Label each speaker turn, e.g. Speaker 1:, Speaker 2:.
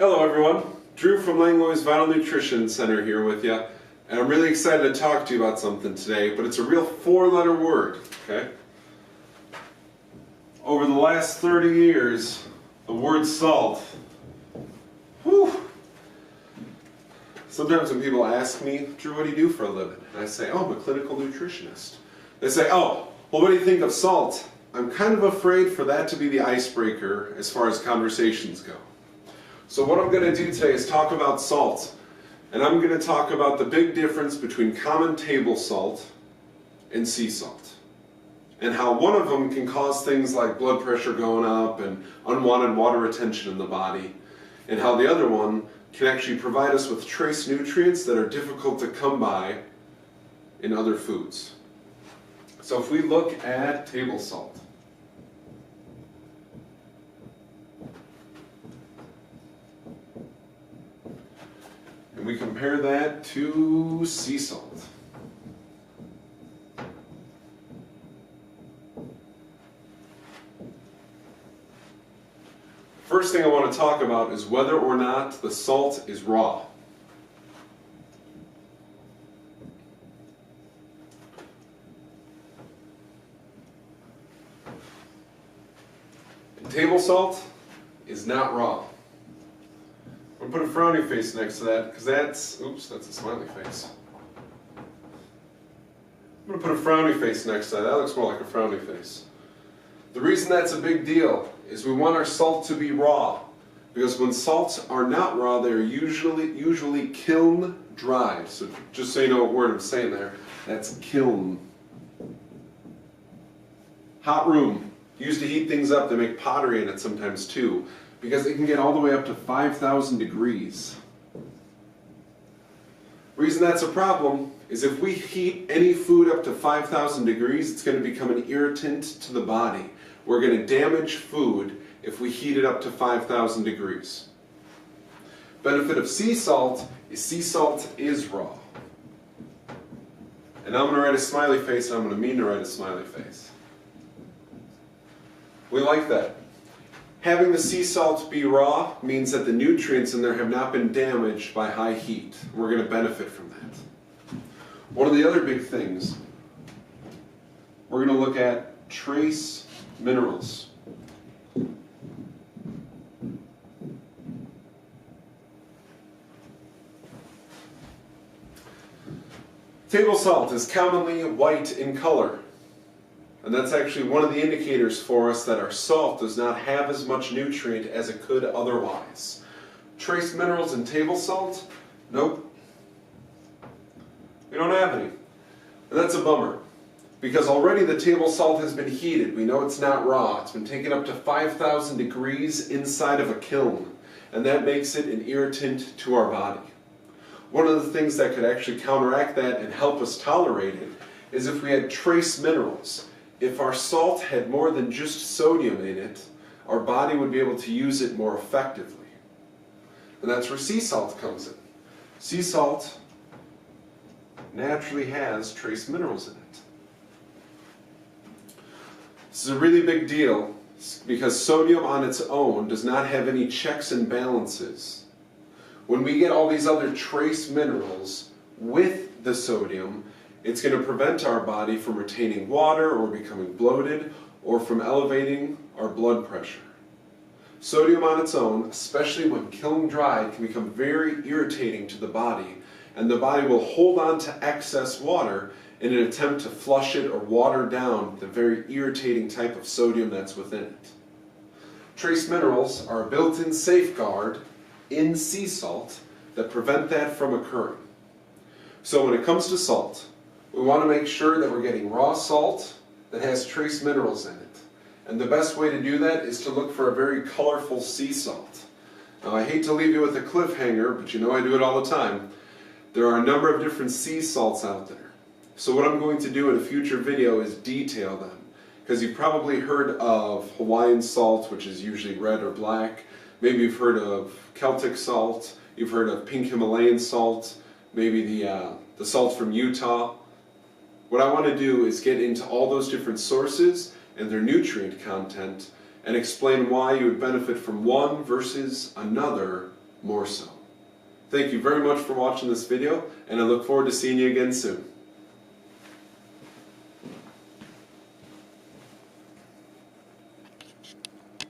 Speaker 1: Hello everyone, Drew from Langlois Vital Nutrition Center here with you, and I'm really excited to talk to you about something today, but it's a real four-letter word, okay? Over the last 30 years, the word salt, whew. Sometimes when people ask me, Drew, what do you do for a living? And I say, oh, I'm a clinical nutritionist. They say, oh, well, what do you think of salt? I'm kind of afraid for that to be the icebreaker as far as conversations go. So what I'm going to do today is talk about salt, and I'm going to talk about the big difference between common table salt and sea salt, and how one of them can cause things like blood pressure going up and unwanted water retention in the body, and how the other one can actually provide us with trace nutrients that are difficult to come by in other foods. So if we look at table salt, and we compare that to sea salt. First thing I want to talk about is whether or not the salt is raw. And table salt is not raw. I'm going to put a frowny face next to that because that's, oops, that's a smiley face. I'm going to put a frowny face next to that. That looks more like a frowny face. The reason that's a big deal is we want our salt to be raw, because when salts are not raw, they're usually kiln dried. So just so you know what word I'm saying there, that's kiln. Hot room. Used to heat things up. They make pottery in it sometimes too, because it can get all the way up to 5,000 degrees. Reason that's a problem is if we heat any food up to 5,000 degrees, it's going to become an irritant to the body. We're going to damage food if we heat it up to 5,000 degrees. Benefit of sea salt is raw. And I'm going to write a smiley face, and I'm going to mean to write a smiley face. We like that. Having the sea salt be raw means that the nutrients in there have not been damaged by high heat. We're going to benefit from that. One of the other big things, we're going to look at trace minerals. Table salt is commonly white in color. And that's actually one of the indicators for us that our salt does not have as much nutrient as it could otherwise. Trace minerals in table salt? Nope. We don't have any. And that's a bummer, because already the table salt has been heated. We know it's not raw. It's been taken up to 5,000 degrees inside of a kiln, and that makes it an irritant to our body. One of the things that could actually counteract that and help us tolerate it is if we had trace minerals. If our salt had more than just sodium in it, our body would be able to use it more effectively. And that's where sea salt comes in. Sea salt naturally has trace minerals in it. This is a really big deal because sodium on its own does not have any checks and balances. When we get all these other trace minerals with the sodium, it's going to prevent our body from retaining water or becoming bloated or from elevating our blood pressure. Sodium on its own, especially when kiln dried, can become very irritating to the body, and the body will hold on to excess water in an attempt to flush it or water down the very irritating type of sodium that's within it. Trace minerals are a built-in safeguard in sea salt that prevent that from occurring. So when it comes to salt, we want to make sure that we're getting raw salt that has trace minerals in it. And the best way to do that is to look for a very colorful sea salt. Now I hate to leave you with a cliffhanger, but you know I do it all the time. There are a number of different sea salts out there. So what I'm going to do in a future video is detail them. Because you've probably heard of Hawaiian salt, which is usually red or black. Maybe you've heard of Celtic salt. You've heard of pink Himalayan salt. Maybe the salt from Utah. What I want to do is get into all those different sources and their nutrient content and explain why you would benefit from one versus another more so. Thank you very much for watching this video, and I look forward to seeing you again soon.